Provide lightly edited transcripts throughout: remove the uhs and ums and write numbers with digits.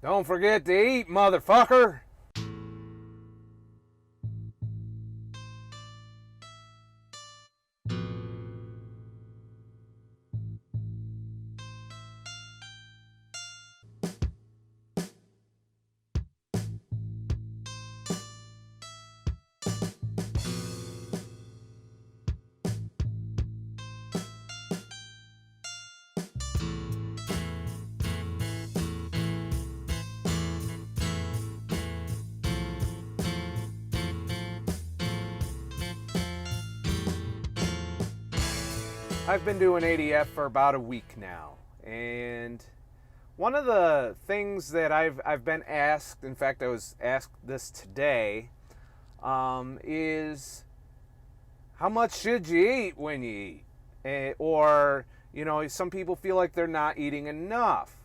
Don't forget to eat, motherfucker! I've been doing ADF for about a week now, and one of the things that I've been asked, in fact, I was asked this today, is how much should you eat when you eat? Or, some people feel like they're not eating enough.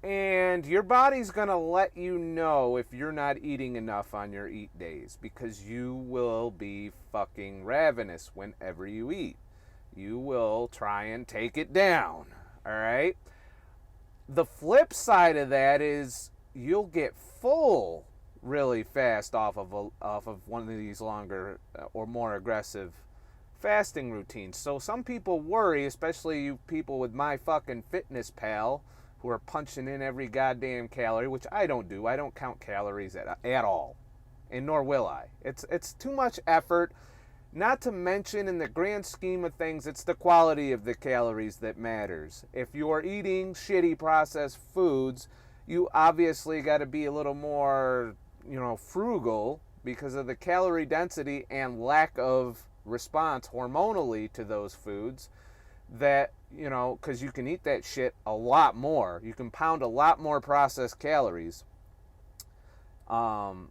And your body's going to let you know if you're not eating enough on your eat days because you will be fucking ravenous whenever you eat. You will try and take it down, all right? The flip side of that is you'll get full really fast off of one of these longer or more aggressive fasting routines. So some people worry, especially you people with my fucking fitness pal who are punching in every goddamn calorie, which I don't do. I don't count calories at all, and nor will I. It's too much effort. Not to mention, in the grand scheme of things, it's the quality of the calories that matters. If you're eating shitty processed foods, you obviously got to be a little more, frugal because of the calorie density and lack of response hormonally to those foods. That, because you can eat that shit a lot more. You can pound a lot more processed calories and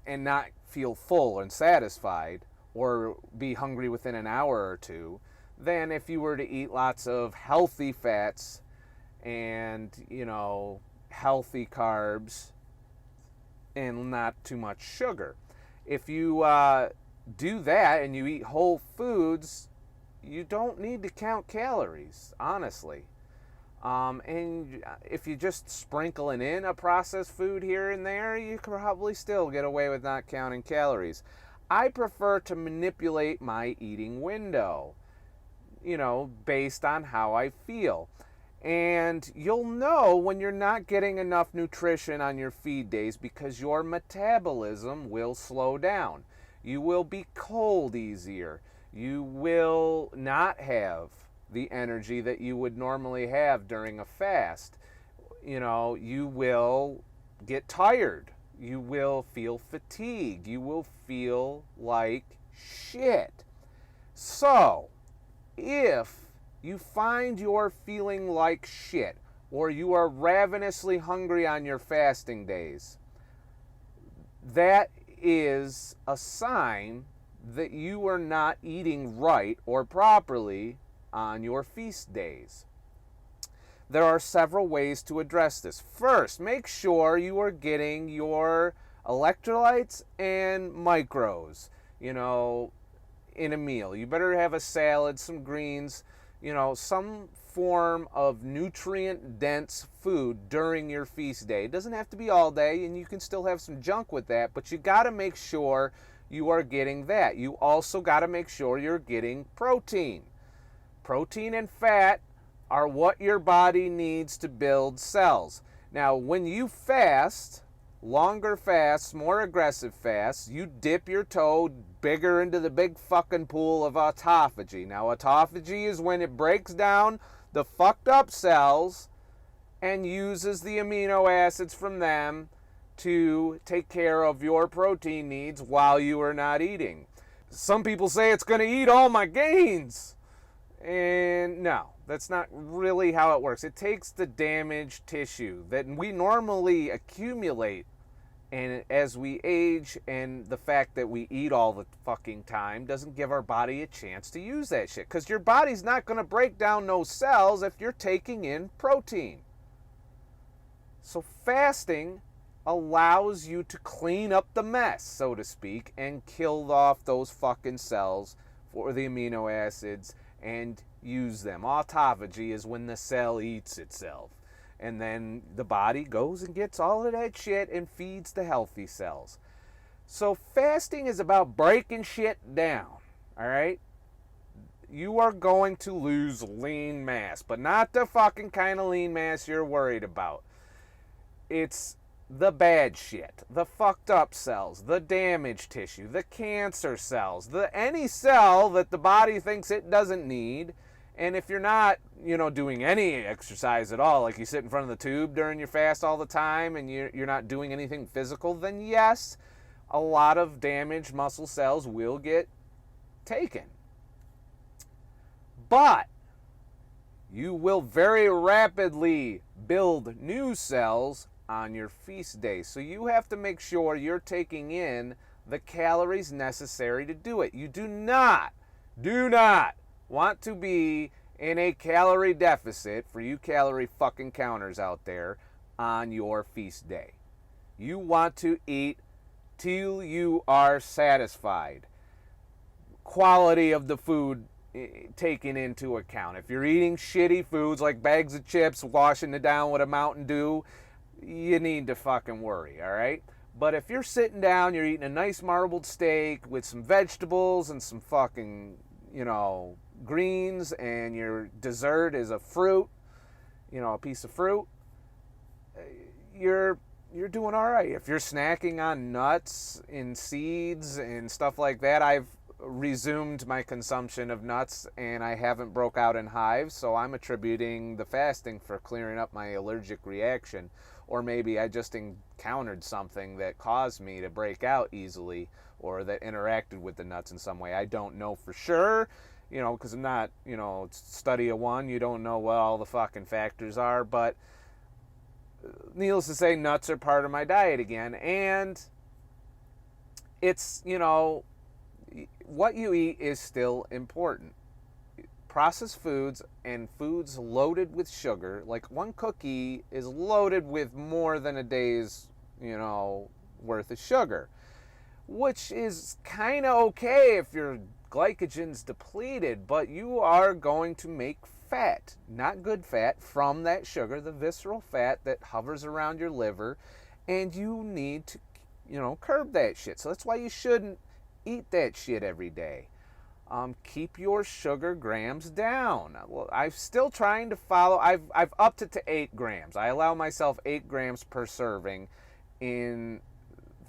not feel full and satisfied or be hungry within an hour or two than if you were to eat lots of healthy fats and, healthy carbs and not too much sugar. If you do that and you eat whole foods, you don't need to count calories, honestly. And if you just sprinkling in a processed food here and there, you can probably still get away with not counting calories. I prefer to manipulate my eating window, based on how I feel. And you'll know when you're not getting enough nutrition on your feed days because your metabolism will slow down. You will be cold easier. You will not have the energy that you would normally have during a fast. You will get tired. You will feel fatigue. You will feel like shit. So, if you find you're feeling like shit, or you are ravenously hungry on your fasting days, that is a sign that you are not eating right or properly on your feast days. There are several ways to address this. First, make sure you are getting your electrolytes and micros, in a meal. You better have a salad, some greens, some form of nutrient-dense food during your feast day. It doesn't have to be all day, and you can still have some junk with that, but you got to make sure you are getting that. You also got to make sure you're getting protein. Protein and fat are what your body needs to build cells. Now, when you fast, longer fasts, more aggressive fasts, you dip your toe bigger into the big fucking pool of autophagy. Now, autophagy is when it breaks down the fucked up cells and uses the amino acids from them to take care of your protein needs while you are not eating. Some people say it's going to eat all my gains. And no, that's not really how it works. It takes the damaged tissue that we normally accumulate, and as we age, and the fact that we eat all the fucking time doesn't give our body a chance to use that shit. Because your body's not going to break down those cells if you're taking in protein. So fasting allows you to clean up the mess, so to speak, and kill off those fucking cells for the amino acids and use them. Autophagy is when the cell eats itself. And then the body goes and gets all of that shit and feeds the healthy cells. So fasting is about breaking shit down, all right? You are going to lose lean mass, but not the fucking kind of lean mass you're worried about. It's the bad shit, the fucked up cells, the damaged tissue, the cancer cells, any cell that the body thinks it doesn't need. And if you're not, doing any exercise at all, like you sit in front of the tube during your fast all the time and you're not doing anything physical, then yes, a lot of damaged muscle cells will get taken. But you will very rapidly build new cells on your feast day. So you have to make sure you're taking in the calories necessary to do it. You do not want to be in a calorie deficit, for you calorie fucking counters out there, on your feast day. You want to eat till you are satisfied. Quality of the food taken into account. If you're eating shitty foods like bags of chips, washing it down with a Mountain Dew, you need to fucking worry, all right? But if you're sitting down, you're eating a nice marbled steak with some vegetables and some fucking, greens, and your dessert is a fruit, a piece of fruit, you're doing all right. If you're snacking on nuts and seeds and stuff like that, I've resumed my consumption of nuts and I haven't broke out in hives, so I'm attributing the fasting for clearing up my allergic reaction. Or maybe I just encountered something that caused me to break out easily, or that interacted with the nuts in some way. I don't know for sure, because I'm not, study of one, you don't know what all the fucking factors are, but needless to say, nuts are part of my diet again, and it's, what you eat is still important. Processed foods and foods loaded with sugar, like one cookie is loaded with more than a day's, worth of sugar, which is kind of okay if your glycogen's depleted, but you are going to make fat, not good fat, from that sugar, the visceral fat that hovers around your liver, and you need to, curb that shit. So that's why you shouldn't eat that shit every day. Keep your sugar grams down. Well, I'm still trying to follow. I've upped it to 8 grams. I allow myself 8 grams per serving in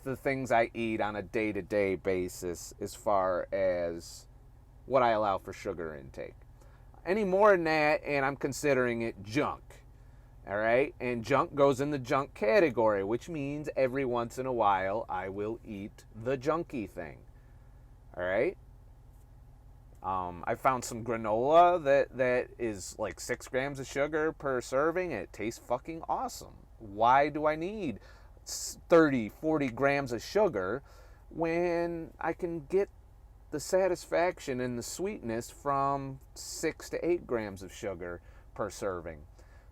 the things I eat on a day-to-day basis as far as what I allow for sugar intake. Any more than that, and I'm considering it junk. All right? And junk goes in the junk category, which means every once in a while I will eat the junky thing. All right? I found some granola that is like 6 grams of sugar per serving, and it tastes fucking awesome. Why do I need 30, 40 grams of sugar when I can get the satisfaction and the sweetness from 6 to 8 grams of sugar per serving?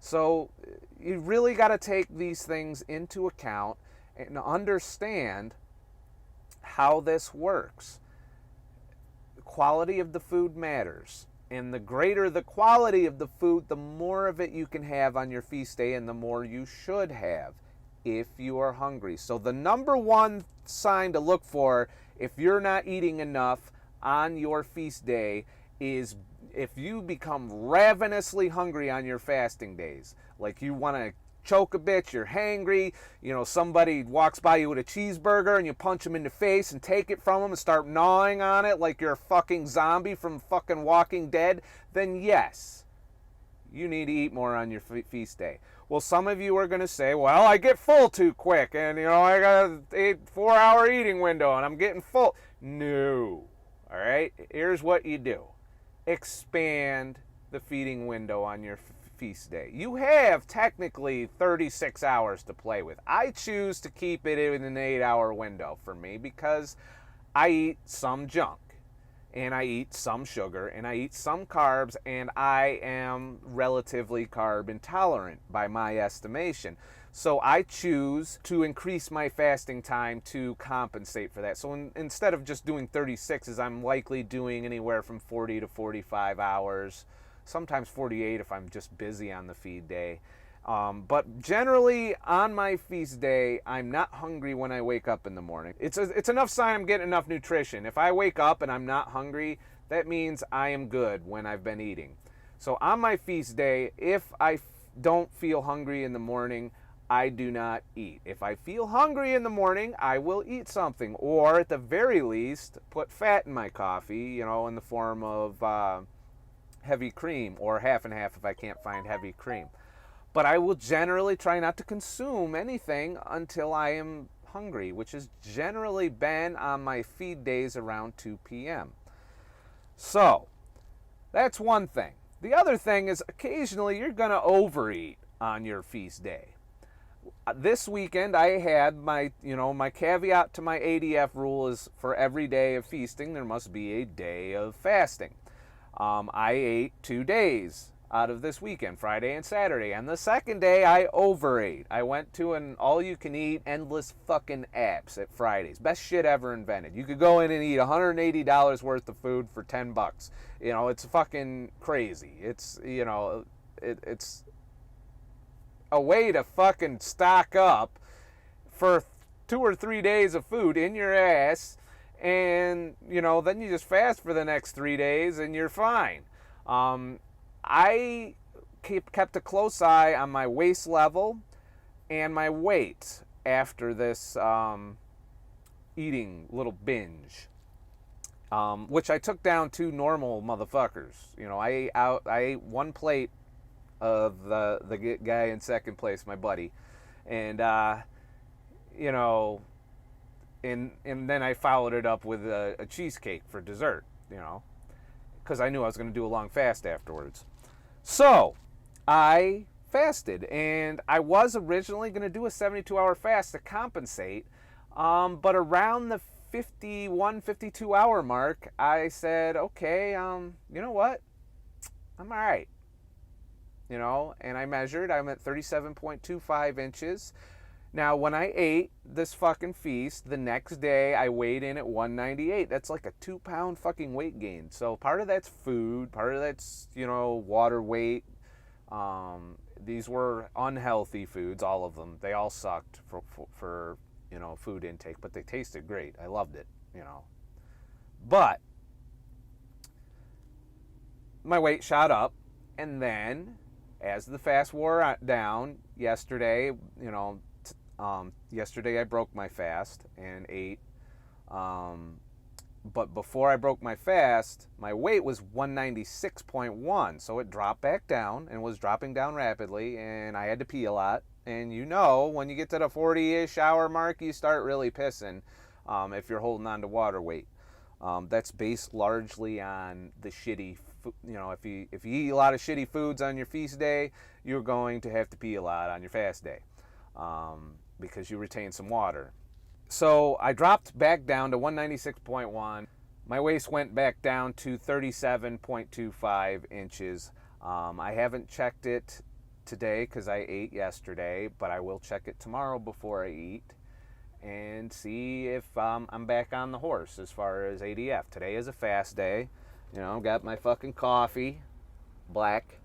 So you really got to take these things into account and understand how this works. Quality of the food matters, and the greater the quality of the food, the more of it you can have on your feast day, and the more you should have if you are hungry. So the number one sign to look for if you're not eating enough on your feast day is if you become ravenously hungry on your fasting days. Like you want to choke a bitch, you're hangry, somebody walks by you with a cheeseburger and you punch them in the face and take it from them and start gnawing on it like you're a fucking zombie from fucking Walking Dead, then yes, you need to eat more on your feast day. Well, some of you are going to say, well, I get full too quick and, I got a 4-hour eating window and I'm getting full. No. All right? Here's what you do. Expand the feeding window on your feast day. You have technically 36 hours to play with. I choose to keep it in an 8-hour window for me because I eat some junk and I eat some sugar and I eat some carbs, and I am relatively carb intolerant by my estimation. So I choose to increase my fasting time to compensate for that. So instead of just doing 36s, I'm likely doing anywhere from 40 to 45 hours, sometimes 48 if I'm just busy on the feed day. But generally, on my feast day, I'm not hungry when I wake up in the morning. It's enough sign I'm getting enough nutrition. If I wake up and I'm not hungry, that means I am good when I've been eating. So on my feast day, if I don't feel hungry in the morning, I do not eat. If I feel hungry in the morning, I will eat something, or at the very least, put fat in my coffee, in the form of heavy cream, or half and half if I can't find heavy cream. But I will generally try not to consume anything until I am hungry, which has generally been on my feed days around 2 p.m. So, that's one thing. The other thing is occasionally you're going to overeat on your feast day. This weekend I had my caveat to my ADF rule is for every day of feasting there must be a day of fasting. I ate 2 days out of this weekend, Friday and Saturday, and the second day I overate. I went to an all-you-can-eat endless fucking apps at Fridays. Best shit ever invented. You could go in and eat $180 worth of food for $10. It's fucking crazy. It's it's a way to fucking stock up for 2 or 3 days of food in your ass, and then you just fast for the next 3 days and you're fine. I kept a close eye on my waist level and my weight after this eating little binge, which I took down to normal motherfuckers. I ate 1 plate of the guy in second place, my buddy, and and then I followed it up with a cheesecake for dessert, because I knew I was going to do a long fast afterwards. So I fasted, and I was originally going to do a 72-hour fast to compensate, but around the 51, 52-hour mark, I said, okay, you know what? I'm all right. And I measured. I'm at 37.25 inches. Now, when I ate this fucking feast, the next day I weighed in at 198. That's like a 2-pound fucking weight gain. So part of that's food, part of that's, water weight. These were unhealthy foods, all of them. They all sucked for food intake, but they tasted great. I loved it, But my weight shot up, and then as the fast wore down yesterday, yesterday I broke my fast and ate. But before I broke my fast, my weight was 196.1. So it dropped back down and was dropping down rapidly, and I had to pee a lot. And when you get to the 40-ish hour mark, you start really pissing if you're holding on to water weight. That's based largely on the shitty food. If you eat a lot of shitty foods on your feast day, you're going to have to pee a lot on your fast day. Because you retain some water. So I dropped back down to 196.1. My waist went back down to 37.25 inches. I haven't checked it today because I ate yesterday, but I will check it tomorrow before I eat and see if I'm back on the horse as far as ADF. Today is a fast day. Got my fucking coffee, black.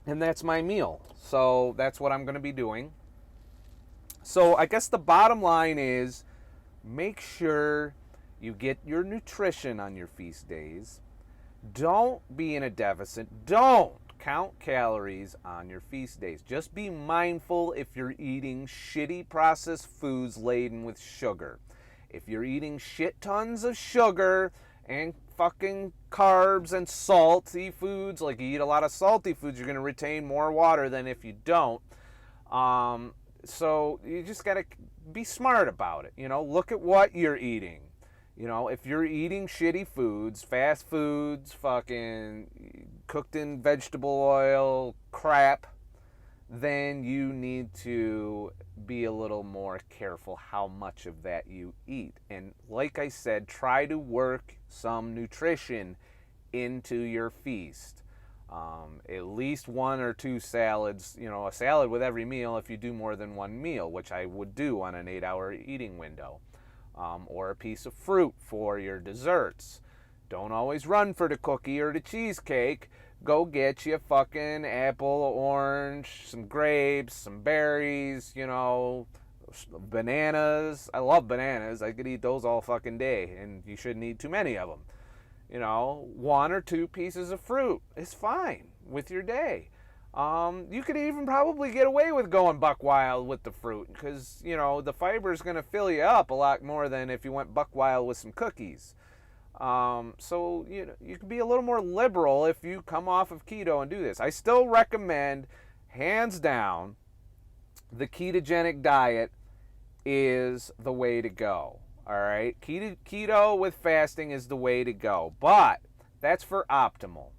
And that's my meal. So that's what I'm going to be doing. So I guess the bottom line is make sure you get your nutrition on your feast days. Don't be in a deficit. Don't count calories on your feast days. Just be mindful if you're eating shitty processed foods laden with sugar. If you're eating shit tons of sugar and fucking carbs and salty foods, like you eat a lot of salty foods, you're going to retain more water than if you don't. So you just got to be smart about it. Look at what you're eating. If you're eating shitty foods, fast foods, fucking cooked in vegetable oil crap, then you need to be a little more careful how much of that you eat. And like I said, try to work some nutrition into your feast. At least 1 or 2 salads, a salad with every meal if you do more than 1 meal, which I would do on an 8-hour eating window. Or a piece of fruit for your desserts. Don't always run for the cookie or the cheesecake, go get you a fucking apple, orange, some grapes, some berries, bananas. I love bananas. I could eat those all fucking day, and you shouldn't eat too many of them. 1 or 2 pieces of fruit is fine with your day. You could even probably get away with going buck wild with the fruit because, the fiber is going to fill you up a lot more than if you went buck wild with some cookies. So, you can be a little more liberal if you come off of keto and do this. I still recommend, hands down, the ketogenic diet is the way to go. All right? Keto with fasting is the way to go. But that's for optimal.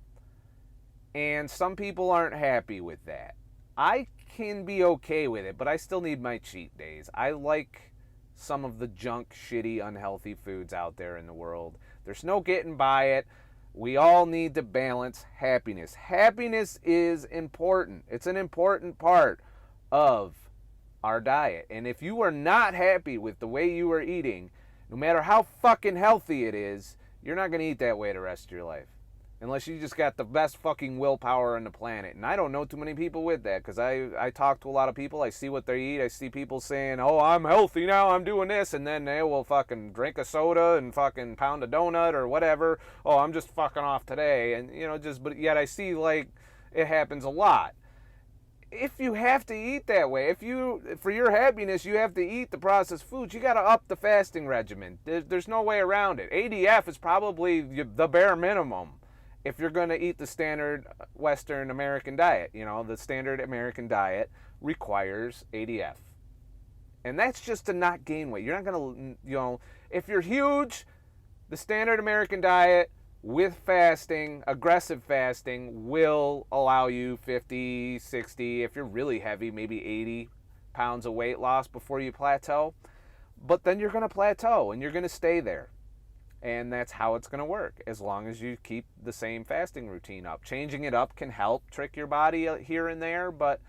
And some people aren't happy with that. I can be okay with it, but I still need my cheat days. I like some of the junk, shitty, unhealthy foods out there in the world. There's no getting by it. We all need to balance happiness. Happiness is important. It's an important part of our diet. And if you are not happy with the way you are eating, no matter how fucking healthy it is, you're not going to eat that way the rest of your life. Unless you just got the best fucking willpower on the planet. And I don't know too many people with that because I talk to a lot of people. I see what they eat. I see people saying, oh, I'm healthy now, I'm doing this. And then they will fucking drink a soda and fucking pound a donut or whatever. Oh, I'm just fucking off today. And, but yet I see like it happens a lot. If you have to eat that way, for your happiness, you have to eat the processed foods, you got to up the fasting regimen. There's no way around it. ADF is probably the bare minimum. If you're going to eat the standard Western American diet, the standard American diet requires ADF. And that's just to not gain weight. You're not going to, if you're huge, the standard American diet with fasting, aggressive fasting, will allow you 50, 60, if you're really heavy, maybe 80 pounds of weight loss before you plateau. But then you're going to plateau and you're going to stay there. And that's how it's going to work, as long as you keep the same fasting routine up. Changing it up can help trick your body here and there, but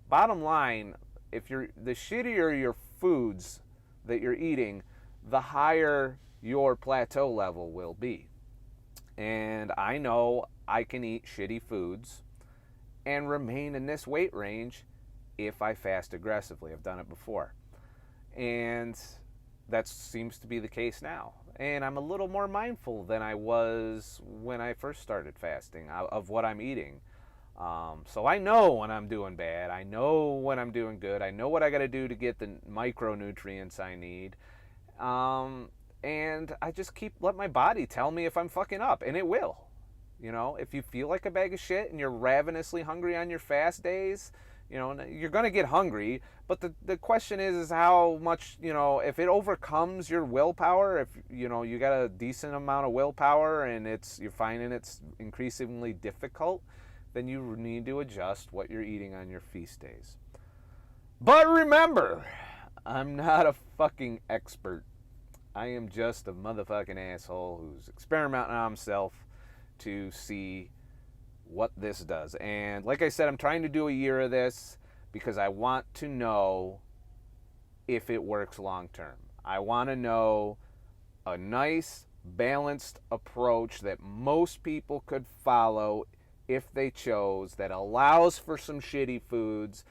bottom line, the shittier your foods that you're eating, the higher your plateau level will be. And I know I can eat shitty foods and remain in this weight range if I fast aggressively. I've done it before. And that seems to be the case now. And I'm a little more mindful than I was when I first started fasting of what I'm eating. So I know when I'm doing bad. I know when I'm doing good. I know what I got to do to get the micronutrients I need. And I just let my body tell me if I'm fucking up. And it will. If you feel like a bag of shit and you're ravenously hungry on your fast days, you're going to get hungry, but the question is how much, if it overcomes your willpower, if, you got a decent amount of willpower and you're finding it's increasingly difficult, then you need to adjust what you're eating on your feast days. But remember, I'm not a fucking expert. I am just a motherfucking asshole who's experimenting on himself to see what this does. And like I said, I'm trying to do a year of this because I want to know if it works long term. I want to know a nice, balanced approach that most people could follow if they chose, that allows for some shitty foods,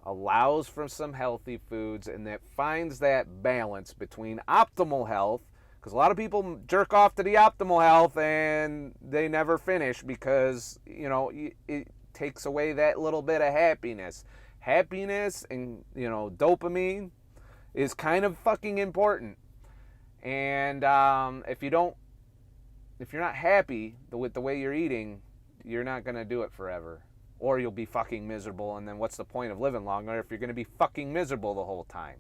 allows for some healthy foods, and that finds that balance between optimal health. Because a lot of people jerk off to the optimal health and they never finish because, it takes away that little bit of happiness. Happiness and, dopamine is kind of fucking important. And if you're not happy with the way you're eating, you're not going to do it forever. Or you'll be fucking miserable, and then what's the point of living longer if you're going to be fucking miserable the whole time?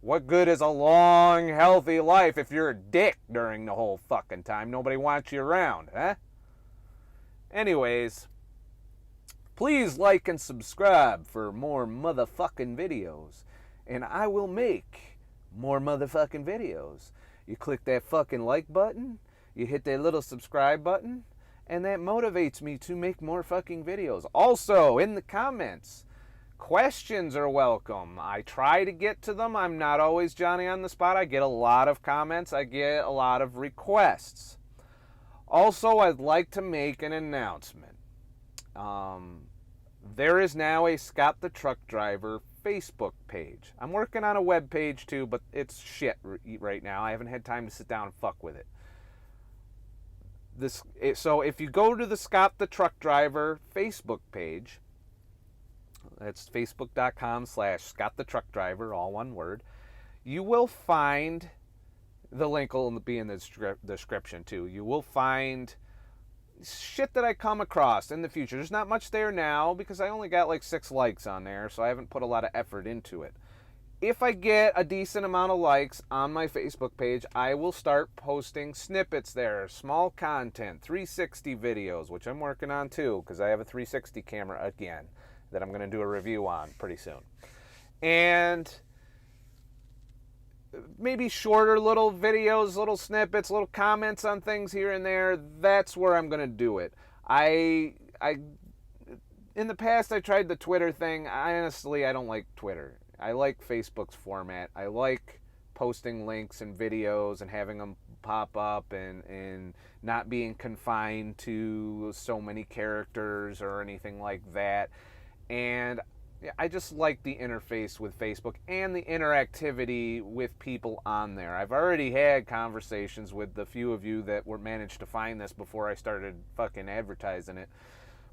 What good is a long, healthy life if you're a dick during the whole fucking time? Nobody wants you around, huh? Anyways, please like and subscribe for more motherfucking videos. And I will make more motherfucking videos. You click that fucking like button, you hit that little subscribe button, and that motivates me to make more fucking videos. Also, in the comments, questions are welcome. I try to get to them. I'm not always Johnny on the spot. I get a lot of comments. I get a lot of requests. Also, I'd like to make an announcement. There is now a Scott the Truck Driver Facebook page. I'm working on a web page too, but it's shit right now. I haven't had time to sit down and fuck with it. So if you go to the Scott the Truck Driver Facebook page, that's facebook.com/Scott the Truck Driver, all one word, you will find, the link will be in the description too. You will find shit that I come across in the future. There's not much there now because I only got like 6 likes on there, so I haven't put a lot of effort into it. If I get a decent amount of likes on my Facebook page, I will start posting snippets there, small content, 360 videos, which I'm working on too, because I have a 360 camera again that I'm going to do a review on pretty soon. And maybe shorter little videos, little snippets, little comments on things here and there. That's where I'm going to do it. I in the past I tried the Twitter thing. Honestly, I don't like Twitter. I like Facebook's format. I like posting links and videos and having them pop up and not being confined to so many characters or anything like that. And I just like the interface with Facebook and the interactivity with people on there. I've already had conversations with the few of you that were managed to find this before I started fucking advertising it.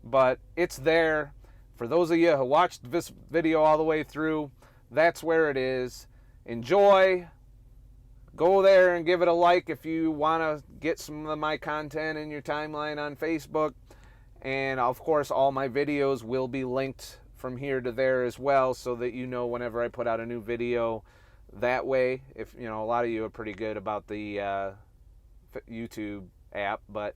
But it's there. For those of you who watched this video all the way through, that's where it is. Enjoy. Go there and give it a like if you want to get some of my content in your timeline on Facebook. And of course, all my videos will be linked from here to there as well, so that you know whenever I put out a new video that way. If you know, a lot of you are pretty good about the YouTube app, but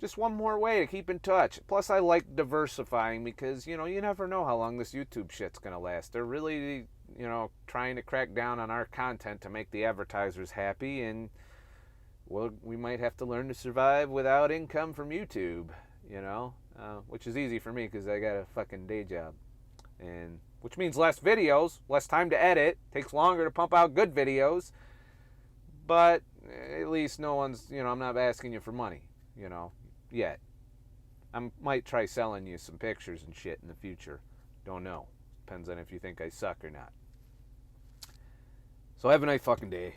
just one more way to keep in touch. Plus, I like diversifying because, you know, you never know how long this YouTube shit's gonna last. They're really, you know, trying to crack down on our content to make the advertisers happy, and well, we might have to learn to survive without income from YouTube, you know, which is easy for me because I got a fucking day job, and which means less videos, less time to edit, takes longer to pump out good videos, but at least no one's, you know, I'm not asking you for money, you know, yet. I might try selling you some pictures and shit in the future. Don't know. Depends on if you think I suck or not. So have a nice fucking day.